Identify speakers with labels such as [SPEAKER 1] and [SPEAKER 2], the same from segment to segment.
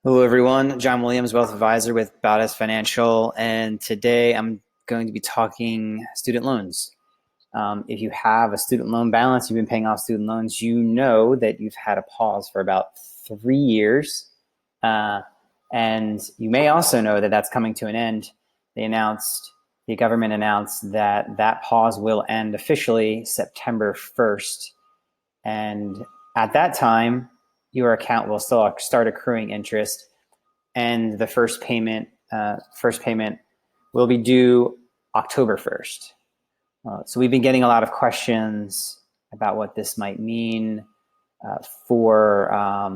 [SPEAKER 1] Hello, everyone. John Williams, Wealth Advisor with Bautis Financial, and today I'm going to be talking student loans. If you have a student loan balance, you've been paying off student loans, you know that you've had a pause for about 3 years. And you may also know that that's coming to an end. The government announced that that pause will end officially September 1st. And at that time, your account will still start accruing interest, and the first payment will be due October 1st. So we've been getting a lot of questions about what this might mean for a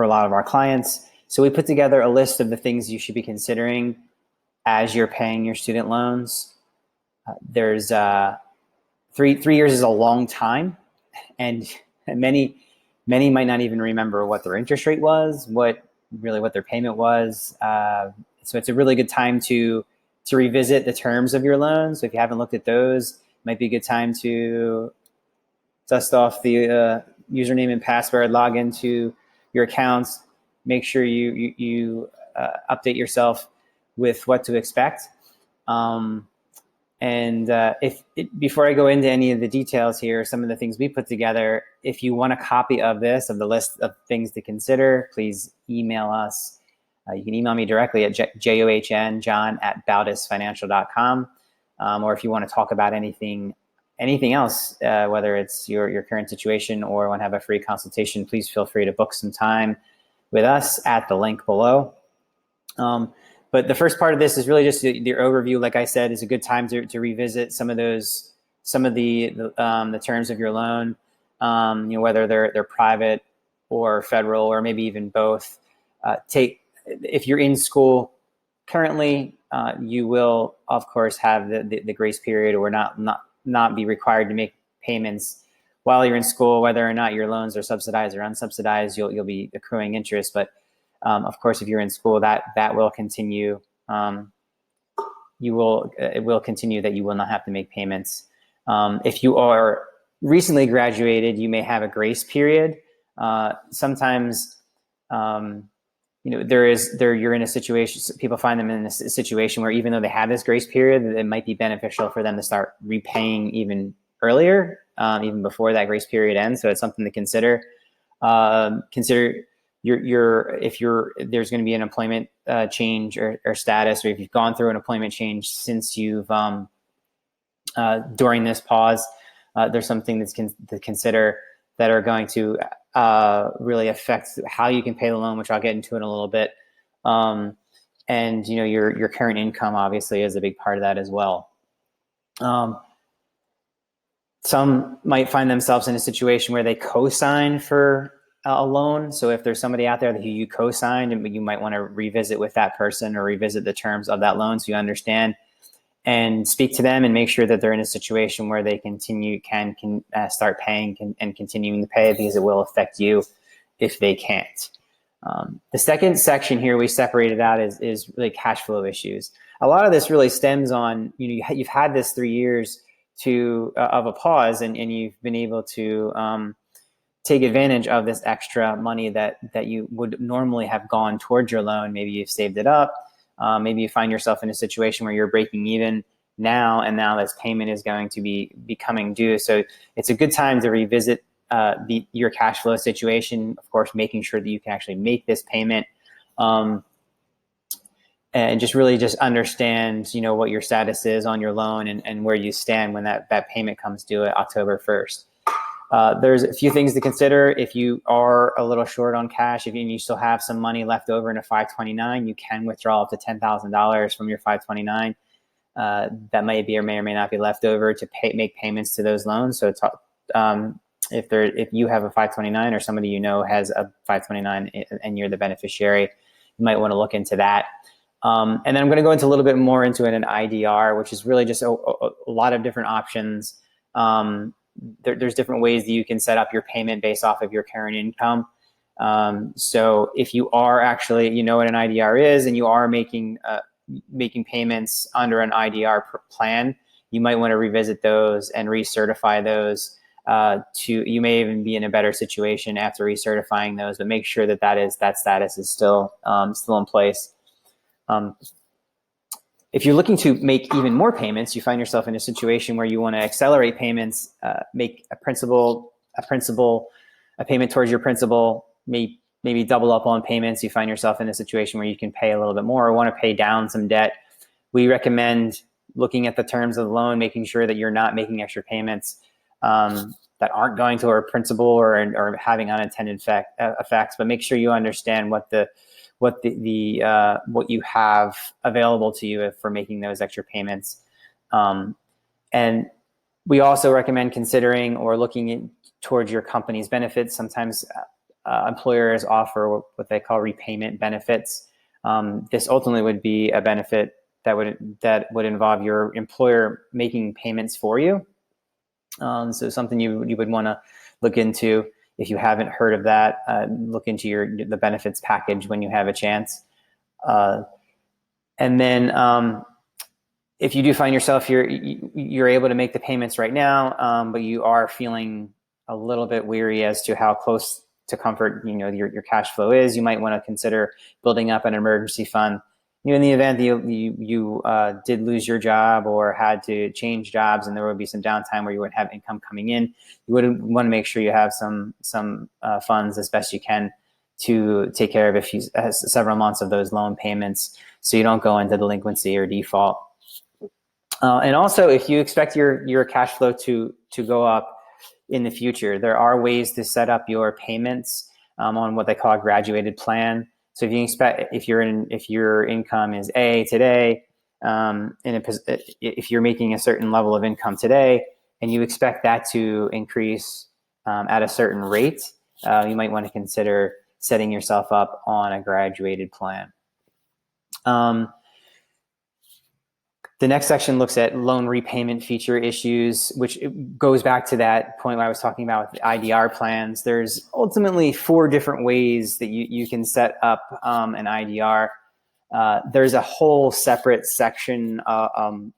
[SPEAKER 1] lot of our clients. So we put together a list of the things you should be considering as you're paying your student loans. There's 3 years is a long time, and many might not even remember what their interest rate was, what their payment was. So it's a really good time to revisit the terms of your loan. So if you haven't looked at those, it might be a good time to dust off the username and password, log into your accounts, make sure you update yourself with what to expect. Before I go into any of the details here, some of the things we put together, if you want a copy of this, of the list of things to consider, please email us. You can email me directly at john@bautisfinancial.com. Or if you want to talk about anything else, whether it's your current situation or want to have a free consultation, please feel free to book some time with us at the link below. But the first part of this is really just the overview. Like I said, is a good time to revisit some of the terms of your loan. Whether they're private or federal, or maybe even both. If you're in school currently, you will of course have the grace period, or not be required to make payments while you're in school, whether or not your loans are subsidized or unsubsidized. You'll be accruing interest, but of course, if you're in school, that will continue. It will continue that you will not have to make payments. If you are recently graduated, you may have a grace period. Sometimes, you're in a situation. People find them in a situation where even though they have this grace period, it might be beneficial for them to start repaying even earlier, even before that grace period ends. So it's something to consider. If there's going to be an employment change or status, or if you've gone through an employment change since you've during this pause, there's something that's to consider that are going to really affect how you can pay the loan, which I'll get into in a little bit. And your current income obviously is a big part of that as well. Some might find themselves in a situation where they co-sign for a loan. So if there's somebody out there that you co-signed, and you might want to revisit with that person or revisit the terms of that loan so you understand, and speak to them and make sure that they're in a situation where they can start paying and continuing to pay, because it will affect you if they can't. The second section here we separated out is really cash flow issues. A lot of this really stems on, you've had this 3 years of a pause, and you've been able to take advantage of this extra money that you would normally have gone towards your loan. Maybe you've saved it up. Maybe you find yourself in a situation where you're breaking even now, and now this payment is going to be becoming due. So it's a good time to revisit your cash flow situation. Of course, making sure that you can actually make this payment, and just understand, what your status is on your loan, and where you stand when that payment comes due at October 1st. There's a few things to consider. If you are a little short on cash, if you still have some money left over in a 529, you can withdraw up to $10,000 from your 529. That may or may not be left over to make payments to those loans. So if you have a 529, or somebody has a 529 and you're the beneficiary, you might want to look into that. And then I'm going to go into a little bit more into an IDR, which is really just a lot of different options. There's different ways that you can set up your payment based off of your current income. So if you are actually, what an IDR is, and you are making payments under an IDR plan, you might want to revisit those and recertify those you may even be in a better situation after recertifying those, but make sure that status is still in place. If you're looking to make even more payments, you find yourself in a situation where you want to accelerate payments, make a payment towards your principal, maybe double up on payments. You find yourself in a situation where you can pay a little bit more or want to pay down some debt. We recommend looking at the terms of the loan, making sure that you're not making extra payments that aren't going to our principal or having unintended effects, but make sure you understand what you have available to you for making those extra payments. And we also recommend considering or looking towards your company's benefits. Sometimes employers offer what they call repayment benefits. This ultimately would be a benefit that would involve your employer making payments for you. So something you would want to look into. If you haven't heard of that, look into the benefits package when you have a chance. And then if you do find yourself you're able to make the payments right now, but you are feeling a little bit weary as to how close to comfort your cash flow is, you might want to consider building up an emergency fund. In the event that you did lose your job or had to change jobs and there would be some downtime where you wouldn't have income coming in, you would want to make sure you have some funds as best you can to take care of several months of those loan payments so you don't go into delinquency or default. And also, if you expect your cash flow to go up in the future, there are ways to set up your payments on what they call a graduated plan. So if your income is A today, if you're making a certain level of income today and you expect that to increase at a certain rate, you might want to consider setting yourself up on a graduated plan. The next section looks at loan repayment feature issues, which goes back to that point where I was talking about with the IDR plans. There's ultimately 4 different ways that you can set up an IDR. There's a whole separate section, or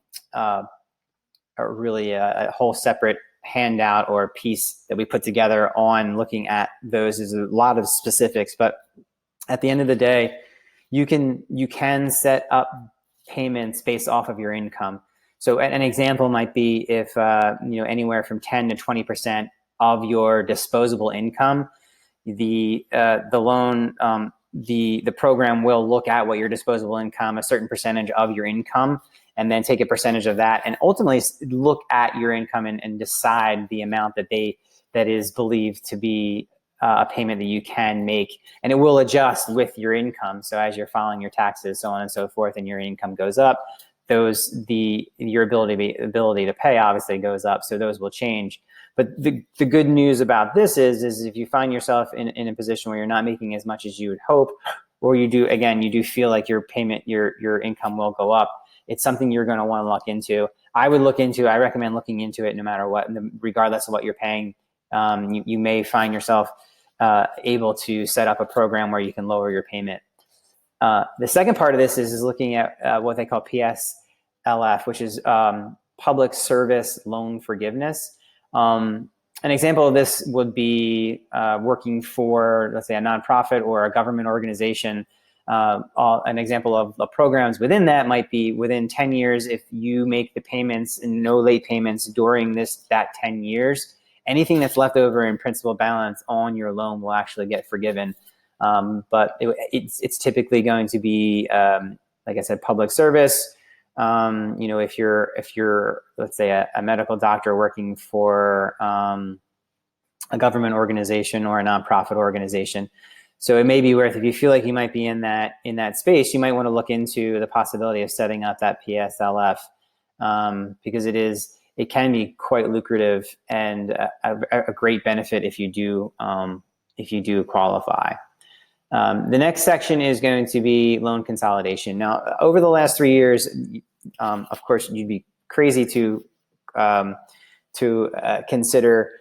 [SPEAKER 1] really a whole separate handout or piece that we put together on looking at those. There's a lot of specifics, but at the end of the day, you can set up payments based off of your income. So an example might be if anywhere from 10 to 20% of your disposable income, the loan, the program will look at what your disposable income, a certain percentage of your income, and then take a percentage of that and ultimately look at your income and decide the amount that is believed to be a payment that you can make, and it will adjust with your income. So as you're filing your taxes, so on and so forth, and your income goes up, your ability to pay obviously goes up. So those will change. But the good news about this is if you find yourself in a position where you're not making as much as you would hope, or you do feel like your income will go up, it's something you're going to want to look into. I recommend looking into it no matter what, regardless of what you're paying. You may find yourself able to set up a program where you can lower your payment. The second part of this is looking at what they call PSLF, which is Public Service Loan Forgiveness. An example of this would be working for, let's say, a nonprofit or a government organization. An example of the programs within that might be within 10 years, if you make the payments and no late payments during that 10 years, anything that's left over in principal balance on your loan will actually get forgiven. But it's typically going to be, like I said, public service. If you're, let's say, a medical doctor working for a government organization or a nonprofit organization. So it may be worth, if you feel like you might be in that space, you might want to look into the possibility of setting up that PSLF, because it can be quite lucrative and a great benefit if you do qualify. The next section is going to be loan consolidation. Now, over the last 3 years, of course, you'd be crazy to consider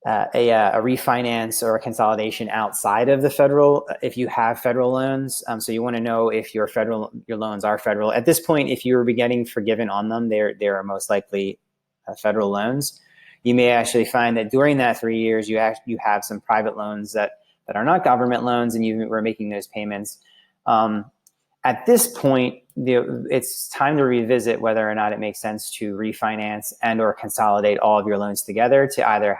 [SPEAKER 1] a refinance or a consolidation outside of the federal, if you have federal loans. So you want to know if your loans are federal. At this point, if you were getting forgiven on them, they are most likely federal loans. you may actually find that during that 3 years, you have some private loans that are not government loans, and you were making those payments. At this point, it's time to revisit whether or not it makes sense to refinance and or consolidate all of your loans together to either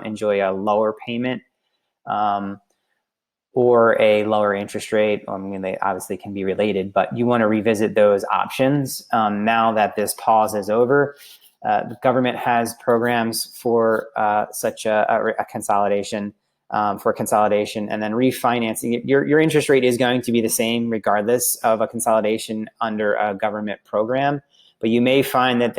[SPEAKER 1] enjoy a lower payment or a lower interest rate. I mean, they obviously can be related, but you want to revisit those options now that this pause is over. The government has programs for such a consolidation. For consolidation, and then refinancing. Your interest rate is going to be the same regardless of a consolidation under a government program, but you may find that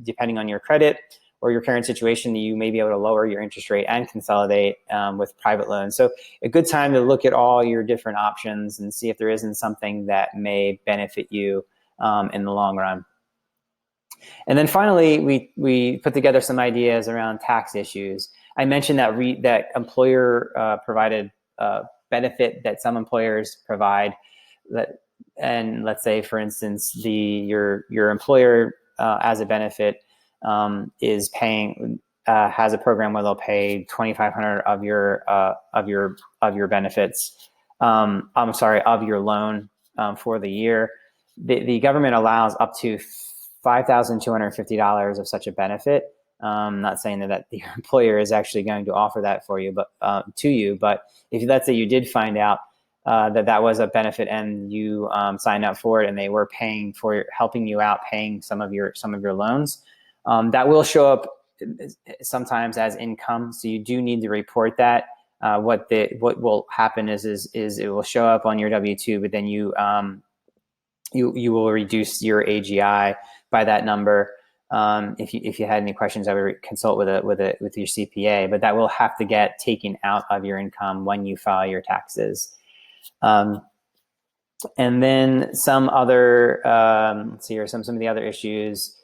[SPEAKER 1] depending on your credit or your current situation, you may be able to lower your interest rate and consolidate with private loans. So a good time to look at all your different options and see if there isn't something that may benefit you in the long run. And then finally, we put together some ideas around tax issues. I mentioned that employer provided benefit that some employers provide. And let's say, for instance, your employer as a benefit is paying has a program where they'll pay $2,500 of your benefits. Of your loan for the year. The government allows up to $5,250 of such a benefit. Not saying that your employer is actually going to offer that for you, but to you. But if let's say you did find out that was a benefit and you signed up for it, and they were helping you out, paying some of your loans, that will show up sometimes as income. So you do need to report that. What will happen is it will show up on your W-2, but then you will reduce your AGI by that number. If you had any questions, I would consult with your CPA, but that will have to get taken out of your income when you file your taxes. And then some other, let's see here, some of the other issues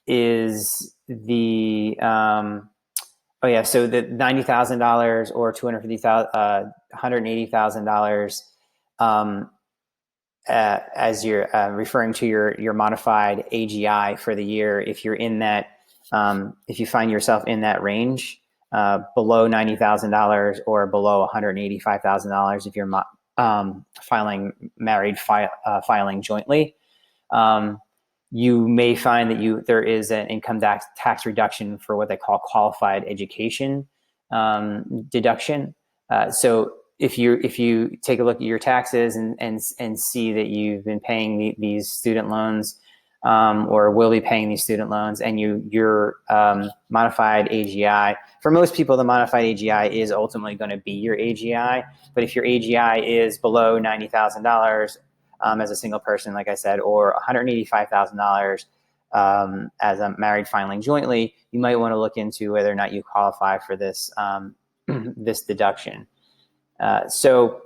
[SPEAKER 1] is the, so the $90,000 or $180,000, as you're referring to your modified AGI for the year. If you're in that, if you find yourself in that range, below $90,000 or below $185,000, if you're filing jointly, you may find that there is an income tax reduction for what they call qualified education deduction. So if you take a look at your taxes and see that you've been paying these student loans or will be paying these student loans, and your modified AGI, for most people, the modified AGI is ultimately going to be your AGI. But if your AGI is below $90,000 as a single person, like I said, or $185,000 as a married filing jointly, you might want to look into whether or not you qualify for this this deduction. So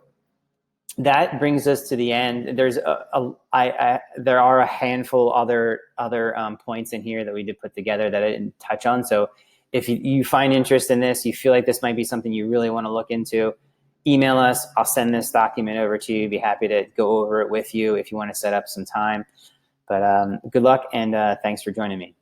[SPEAKER 1] that brings us to the end. There's there are a handful other points in here that we did put together that I didn't touch on. So if you find interest in this, you feel like this might be something you really want to look into, email us. I'll send this document over to you. Be happy to go over it with you if you want to set up some time. But good luck, and thanks for joining me.